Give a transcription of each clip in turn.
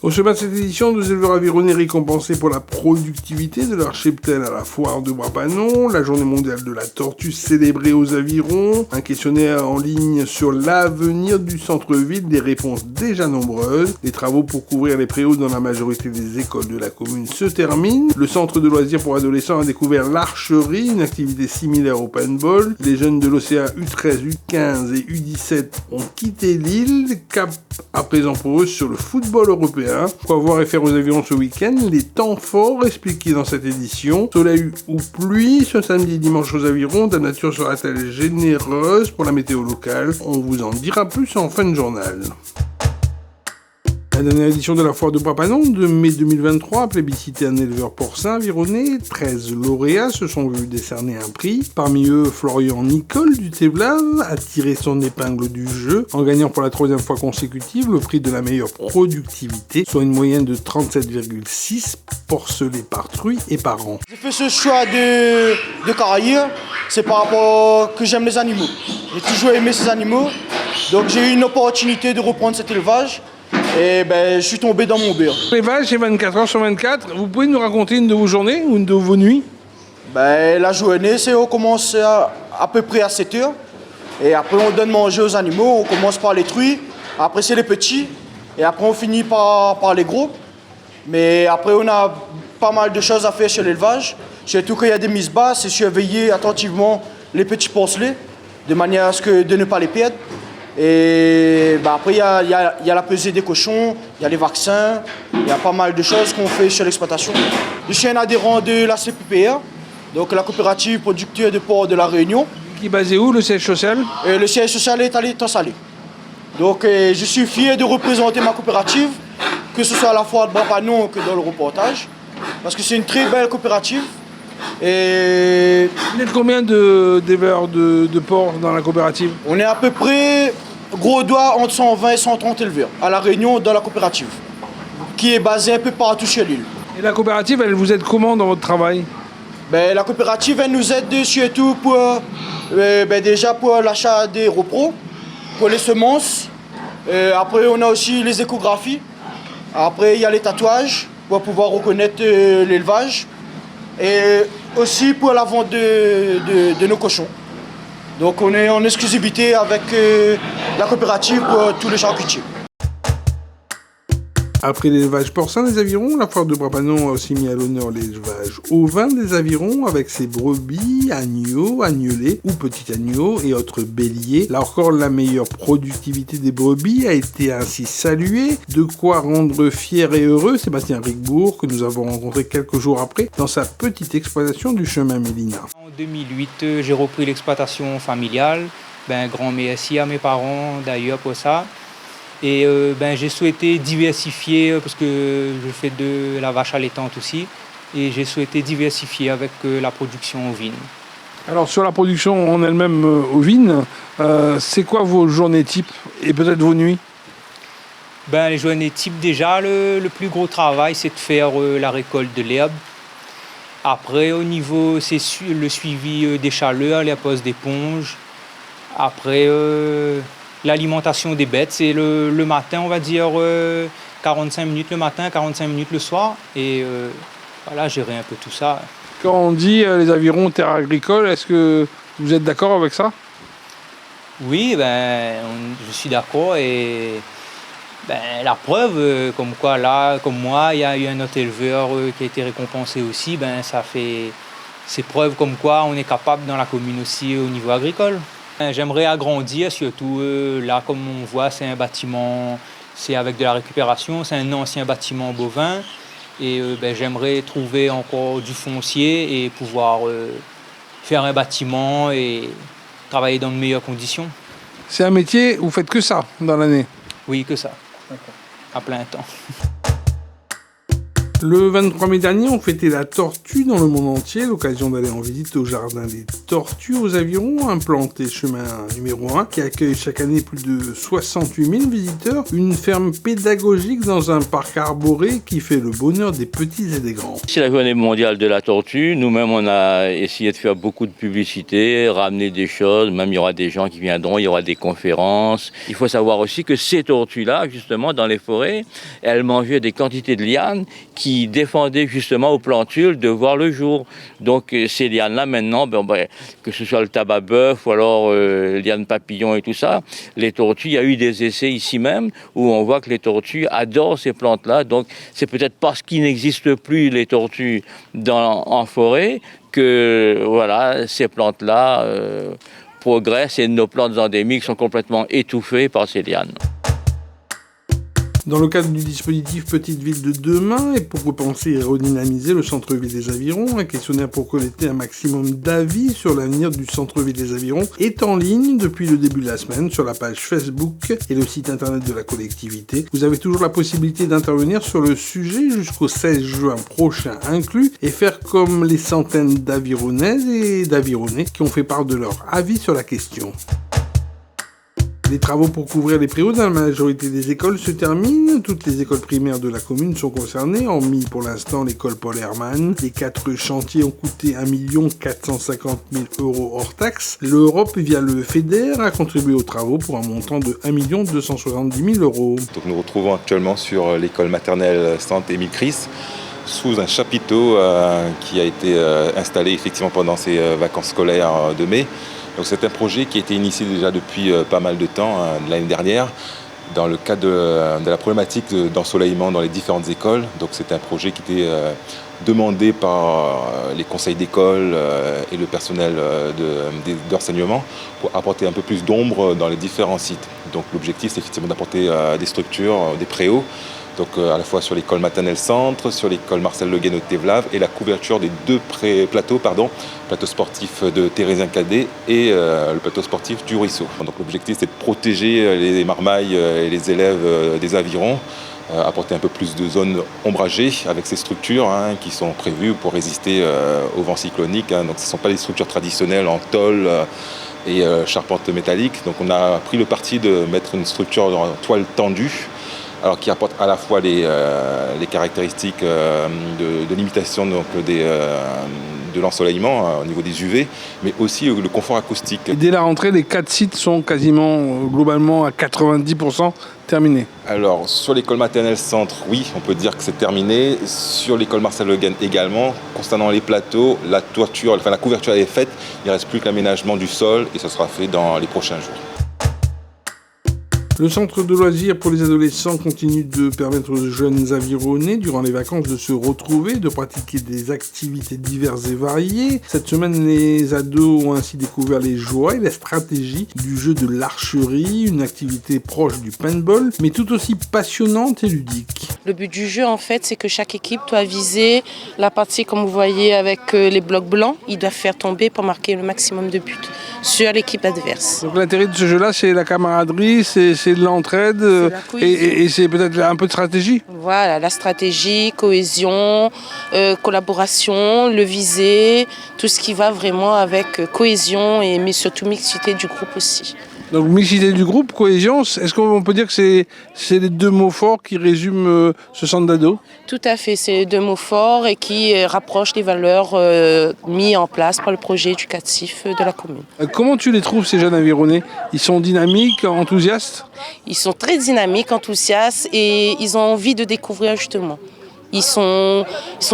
Au chemin de cette édition, 2 éleveurs avironnais récompensés pour la productivité de leur cheptel à la foire de Brapanon, la journée mondiale de la tortue célébrée aux avirons, un questionnaire en ligne sur l'avenir du centre-ville, des réponses déjà nombreuses, les travaux pour couvrir les préaux dans la majorité des écoles de la commune se terminent, le centre de loisirs pour adolescents a découvert l'archerie, une activité similaire au paintball, les jeunes de l'OCA U13, U15 et U17 ont quitté l'île, cap à présent pour eux sur le football européen. Quoi voir et faire aux avirons ce week-end, les temps forts expliqués dans cette édition, soleil ou pluie, ce samedi et dimanche aux avirons, la nature sera-t-elle généreuse pour la météo locale? On vous en dira plus en fin de journal. La dernière édition de la foire de Brapanon de mai 2023 a plébiscité un éleveur porcin avironné. 13 lauréats se sont vus décerner un prix. Parmi eux, Florian Nicole du Théblave a tiré son épingle du jeu en gagnant pour la 3e fois consécutive le prix de la meilleure productivité, soit une moyenne de 37,6 porcelets par truie et par an. J'ai fait ce choix de carrière, c'est par rapport que j'aime les animaux. J'ai toujours aimé ces animaux, donc j'ai eu une opportunité de reprendre cet élevage. Et je suis tombé dans mon beurre. L'élevage, c'est 24 heures sur 24. Vous pouvez nous raconter une de vos journées ou une de vos nuits? La journée, on commence à peu près à 7 heures. Et après, on donne manger aux animaux. On commence par les truies. Après, c'est les petits. Et après, on finit par les gros. Mais après, on a pas mal de choses à faire chez l'élevage. Surtout qu'il y a des mises basses, c'est surveiller attentivement les petits porcelets, de manière à ce que de ne pas les perdre. Et après, il y a la pesée des cochons, il y a les vaccins, il y a pas mal de choses qu'on fait sur l'exploitation. Je suis un adhérent de la CPPR, donc la coopérative producteur de porc de la Réunion. Qui est basé où, le siège social? Le siège social est à l'Étang-Salé. Donc je suis fier de représenter ma coopérative, que ce soit à la foire de Brapanon que dans le reportage, parce que c'est une très belle coopérative. Et vous êtes combien d'éleveurs de porc dans la coopérative? On est à peu près, gros doigt, entre 120 et 130 éleveurs à La Réunion dans la coopérative, qui est basée un peu partout sur l'île. Et la coopérative, elle vous aide comment dans votre travail? La coopérative, elle nous aide surtout pour, déjà pour l'achat des repros, pour les semences. Après, on a aussi les échographies. Après, il y a les tatouages pour pouvoir reconnaître l'élevage. Et aussi pour la vente de nos cochons. Donc on est en exclusivité avec la coopérative pour tous les charcutiers. Après l'élevage porcin des avirons, la foire de Brapanon a aussi mis à l'honneur l'élevage ovin des avirons avec ses brebis, agneaux, agnelets ou petits agneaux et autres béliers. Là encore, la meilleure productivité des brebis a été ainsi saluée, de quoi rendre fier et heureux Sébastien Rigbourg, que nous avons rencontré quelques jours après dans sa petite exploitation du chemin Mélina. En 2008, j'ai repris l'exploitation familiale. Grand merci à mes parents d'ailleurs pour ça. Et j'ai souhaité diversifier, parce que je fais de la vache allaitante aussi, et j'ai souhaité diversifier avec la production ovine. Alors sur la production en elle-même ovine, c'est quoi vos journées types et peut-être vos nuits? Les journées types, déjà, le plus gros travail, c'est de faire la récolte de l'herbe. Après, au niveau, c'est le suivi des chaleurs, la pose d'éponge. Après, l'alimentation des bêtes, c'est le matin, on va dire 45 minutes le matin, 45 minutes le soir. Et gérer un peu tout ça. Quand on dit les avirons terre agricole, est-ce que vous êtes d'accord avec ça? Oui, je suis d'accord. Et la preuve, comme quoi là, comme moi, il y a eu un autre éleveur qui a été récompensé aussi, c'est preuve comme quoi on est capable dans la commune aussi au niveau agricole. J'aimerais agrandir, surtout là, comme on voit, c'est un bâtiment, c'est avec de la récupération, c'est un ancien bâtiment bovin. Et j'aimerais trouver encore du foncier et pouvoir faire un bâtiment et travailler dans de meilleures conditions. C'est un métier, vous faites que ça dans l'année? Oui, que ça, à plein temps. Le 23 mai dernier, on fêtait la tortue dans le monde entier, l'occasion d'aller en visite au jardin des tortues aux Avirons, implanté chemin numéro 1, qui accueille chaque année plus de 68 000 visiteurs, une ferme pédagogique dans un parc arboré qui fait le bonheur des petits et des grands. C'est la journée mondiale de la tortue. Nous-mêmes, on a essayé de faire beaucoup de publicité, ramener des choses, même il y aura des gens qui viendront, il y aura des conférences. Il faut savoir aussi que ces tortues-là, justement, dans les forêts, elles mangeaient des quantités de lianes qui défendaient justement aux plantules de voir le jour. Donc ces lianes-là, maintenant, que ce soit le tabac-bœuf ou alors lianes papillons et tout ça, les tortues, il y a eu des essais ici même où on voit que les tortues adorent ces plantes-là. Donc c'est peut-être parce qu'il n'existe plus les tortues en forêt que voilà, ces plantes-là progressent et nos plantes endémiques sont complètement étouffées par ces lianes. Dans le cadre du dispositif Petite Ville de demain, et pour repenser et redynamiser le centre-ville des Avirons, un questionnaire pour collecter un maximum d'avis sur l'avenir du centre-ville des Avirons est en ligne depuis le début de la semaine sur la page Facebook et le site internet de la collectivité. Vous avez toujours la possibilité d'intervenir sur le sujet jusqu'au 16 juin prochain inclus et faire comme les centaines d'Avironnaises et d'Avironnais qui ont fait part de leur avis sur la question. Les travaux pour couvrir les préaux dans la majorité des écoles se terminent. Toutes les écoles primaires de la commune sont concernées, hormis pour l'instant l'école Paul Hermann. Les 4 chantiers ont coûté 1 450 000 € hors taxes. L'Europe, via le FEDER, a contribué aux travaux pour un montant de 1 270 000 €. Donc nous nous retrouvons actuellement sur l'école maternelle Sainte-Émile Christ, sous un chapiteau qui a été installé effectivement pendant ces vacances scolaires de mai. Donc c'est un projet qui a été initié déjà depuis pas mal de temps, l'année dernière, dans le cadre de la problématique d'ensoleillement dans les différentes écoles. Donc c'est un projet qui était demandé par les conseils d'école et le personnel d'enseignement pour apporter un peu plus d'ombre dans les différents sites. Donc l'objectif c'est effectivement d'apporter des structures, des préaux, donc à la fois sur l'école maternelle centre, sur l'école Marcel Le Guen au Thévlave et la couverture des 2 plateaux sportif de Thérésien-Cadet et le plateau sportif du Ruisseau. Donc l'objectif c'est de protéger les marmailles et les élèves des Avirons, apporter un peu plus de zones ombragées avec ces structures qui sont prévues pour résister aux vents cycloniques. Donc ce ne sont pas des structures traditionnelles en tôle et charpente métallique. Donc on a pris le parti de mettre une structure en toile tendue, alors qui apporte à la fois les caractéristiques de limitation donc, de l'ensoleillement au niveau des UV, mais aussi le confort acoustique. Et dès la rentrée, les 4 sites sont quasiment, globalement, à 90% terminés. Alors, sur l'école maternelle centre, oui, on peut dire que c'est terminé. Sur l'école Marcel Le Guen également. Concernant les plateaux, la couverture est faite. Il ne reste plus que l'aménagement du sol et ça sera fait dans les prochains jours. Le centre de loisirs pour les adolescents continue de permettre aux jeunes avironnais durant les vacances de se retrouver, de pratiquer des activités diverses et variées. Cette semaine, les ados ont ainsi découvert les joies et la stratégie du jeu de l'archerie, une activité proche du paintball, mais tout aussi passionnante et ludique. Le but du jeu, en fait, c'est que chaque équipe doit viser la partie, comme vous voyez, avec les blocs blancs. Ils doivent faire tomber pour marquer le maximum de buts sur l'équipe adverse. Donc l'intérêt de ce jeu-là, c'est la camaraderie, c'est de l'entraide et c'est peut-être un peu de stratégie. Voilà, la stratégie, cohésion, collaboration, le visé, tout ce qui va vraiment avec cohésion mais surtout mixité du groupe aussi. Donc mixité du groupe, cohésion, est-ce qu'on peut dire que c'est les 2 mots forts qui résument ce centre d'ado ? Tout à fait, c'est les 2 mots forts et qui rapprochent les valeurs mises en place par le projet éducatif de la commune. Comment tu les trouves ces jeunes avironnais ? Ils sont dynamiques, enthousiastes ? Ils sont très dynamiques, enthousiastes et ils ont envie de découvrir justement. Ils sont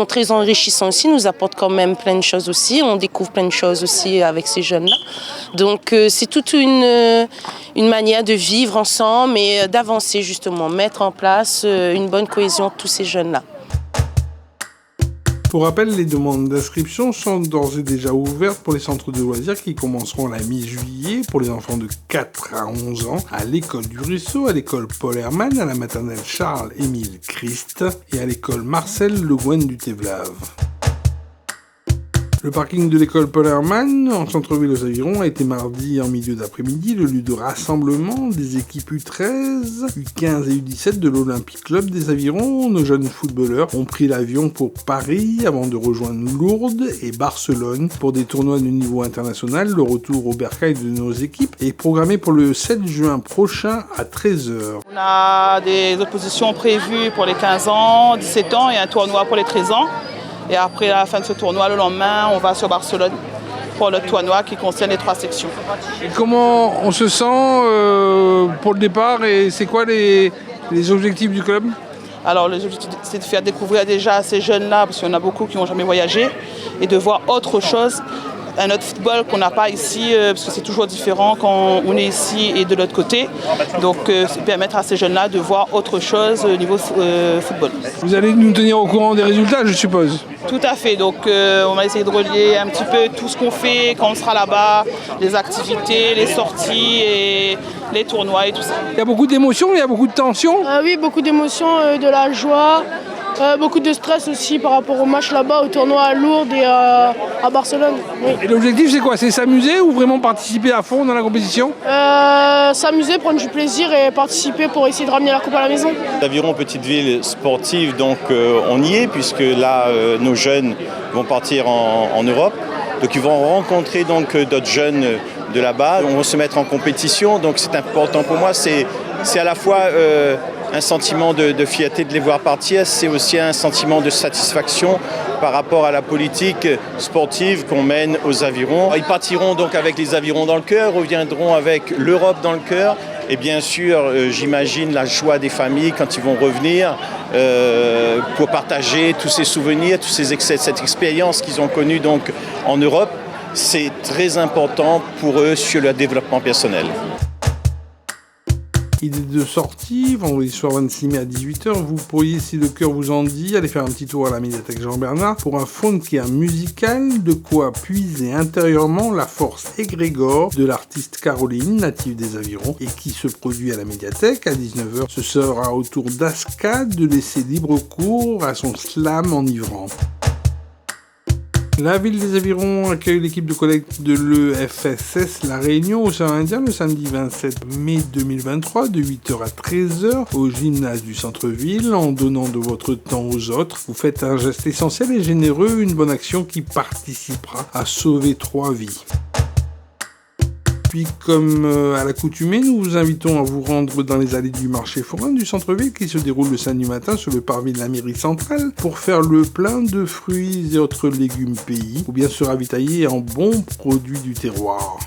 très enrichissants aussi, nous apportent quand même plein de choses aussi. On découvre plein de choses aussi avec ces jeunes-là. Donc c'est toute une manière de vivre ensemble et d'avancer justement, mettre en place une bonne cohésion de tous ces jeunes-là. Pour rappel, les demandes d'inscription sont d'ores et déjà ouvertes pour les centres de loisirs qui commenceront la mi-juillet pour les enfants de 4 à 11 ans à l'école du Ruisseau, à l'école Paul Hermann, à la maternelle Charles-Émile Christ et à l'école Marcel Le Guen du Thévlave. Le parking de l'école Paul Hermann, en centre-ville aux Avirons, a été mardi en milieu d'après-midi le lieu de rassemblement des équipes U13, U15 et U17 de l'Olympique Club des Avirons. Nos jeunes footballeurs ont pris l'avion pour Paris avant de rejoindre Lourdes et Barcelone pour des tournois de niveau international. Le retour au bercail de nos équipes est programmé pour le 7 juin prochain à 13h. On a des oppositions prévues pour les 15 ans, 17 ans et un tournoi pour les 13 ans. Et après la fin de ce tournoi, le lendemain, on va sur Barcelone pour le tournoi qui concerne les 3 sections. Et comment on se sent pour le départ et c'est quoi les objectifs du club ? Alors l'objectif, c'est de faire découvrir déjà à ces jeunes-là, parce qu'il y en a beaucoup qui n'ont jamais voyagé, et de voir autre chose, un autre football qu'on n'a pas ici, parce que c'est toujours différent quand on est ici et de l'autre côté. Donc c'est permettre à ces jeunes-là de voir autre chose au niveau football. Vous allez nous tenir au courant des résultats, je suppose ? Tout à fait, donc on va essayer de relier un petit peu tout ce qu'on fait quand on sera là-bas, les activités, les sorties et les tournois et tout ça. Il y a beaucoup d'émotions, il y a beaucoup de tensions ? Oui, beaucoup d'émotions, de la joie, beaucoup de stress aussi par rapport au match là-bas, au tournoi à Lourdes et à Barcelone. Oui. Et l'objectif c'est quoi ? C'est s'amuser ou vraiment participer à fond dans la compétition ? S'amuser, prendre du plaisir et participer pour essayer de ramener la coupe à la maison. L'Aviron, petite ville sportive, donc on y est puisque là nos jeunes vont partir en Europe. Donc ils vont rencontrer donc d'autres jeunes de là-bas. On va se mettre en compétition, donc c'est important pour moi. C'est à la fois un sentiment de fierté de les voir partir, c'est aussi un sentiment de satisfaction par rapport à la politique sportive qu'on mène aux Avirons. Ils partiront donc avec les Avirons dans le cœur, reviendront avec l'Europe dans le cœur. Et bien sûr, j'imagine la joie des familles quand ils vont revenir pour partager tous ces souvenirs, cette expérience qu'ils ont connue donc en Europe. C'est très important pour eux sur leur développement personnel. Idée de sortie, vendredi soir 26 mai à 18h, vous pourriez, si le cœur vous en dit, aller faire un petit tour à la médiathèque Jean-Bernard pour un funky musical, de quoi puiser intérieurement la force égrégore de l'artiste Caroline, native des Avirons, et qui se produit à la médiathèque à 19h. Ce sera au tour d'Aska de laisser libre cours à son slam enivrant. La ville des Avirons accueille l'équipe de collecte de l'EFSS La Réunion au Océan Indien le samedi 27 mai 2023 de 8h à 13h au gymnase du centre-ville. En donnant de votre temps aux autres, vous faites un geste essentiel et généreux, une bonne action qui participera à sauver 3 vies. Puis, comme à l'accoutumée, nous vous invitons à vous rendre dans les allées du marché forain du centre-ville qui se déroule le samedi matin sur le parvis de la mairie centrale pour faire le plein de fruits et autres légumes pays ou bien se ravitailler en bons produits du terroir.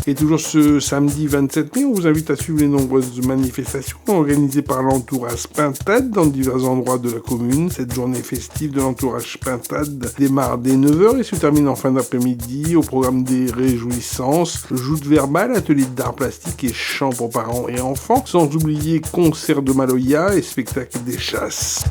Et toujours ce samedi 27 mai, on vous invite à suivre les nombreuses manifestations organisées par l'entourage Pintade dans divers endroits de la commune. Cette journée festive de l'entourage Pintade démarre dès 9h et se termine en fin d'après-midi au programme des réjouissances, joutes verbales, ateliers d'art plastique et chants pour parents et enfants, sans oublier concerts de Maloya et spectacles des chasses.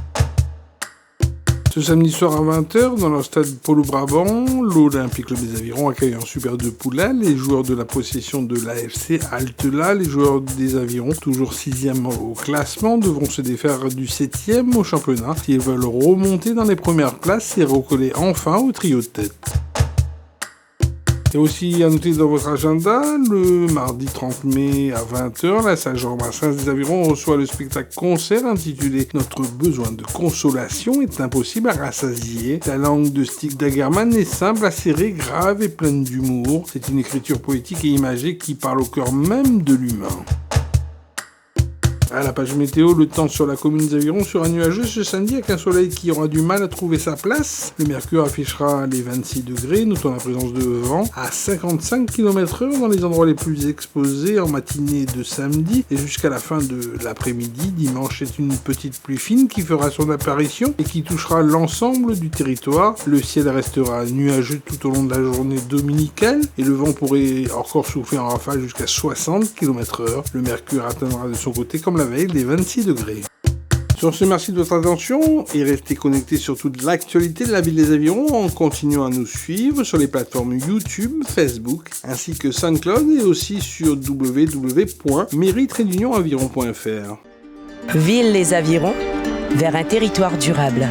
Ce samedi soir à 20h, dans le stade Polo Brabant, l'Olympique Club des Avirons accueille un Super de Poula. Les joueurs de la possession de l'AFC Altela, les joueurs des Avirons, toujours 6e au classement, devront se défaire du 7e au championnat s'ils veulent remonter dans les premières places et recoller enfin au trio de tête. Et aussi à noter dans votre agenda, le mardi 30 mai à 20h, la salle Jean-Brassens des Avirons reçoit le spectacle-concert intitulé « Notre besoin de consolation est impossible à rassasier ». La langue de Stig Dagerman est simple, acérée, grave et pleine d'humour. C'est une écriture poétique et imagée qui parle au cœur même de l'humain. À la page météo, le temps sur la commune des Avirons sera nuageux ce samedi avec un soleil qui aura du mal à trouver sa place. Le mercure affichera les 26 degrés, notant la présence de vent à 55 km/h dans les endroits les plus exposés en matinée de samedi et jusqu'à la fin de l'après-midi. Dimanche, c'est une petite pluie fine qui fera son apparition et qui touchera l'ensemble du territoire. Le ciel restera nuageux tout au long de la journée dominicale et le vent pourrait encore souffler en rafale jusqu'à 60 km/h. Le mercure atteindra de son côté, comme la veille, les 26 degrés. Sur ce, merci de votre attention et restez connectés sur toute l'actualité de la ville des Avirons en continuant à nous suivre sur les plateformes YouTube, Facebook ainsi que SoundCloud et aussi sur www.mairie-aviron.fr. Ville les Avirons, vers un territoire durable.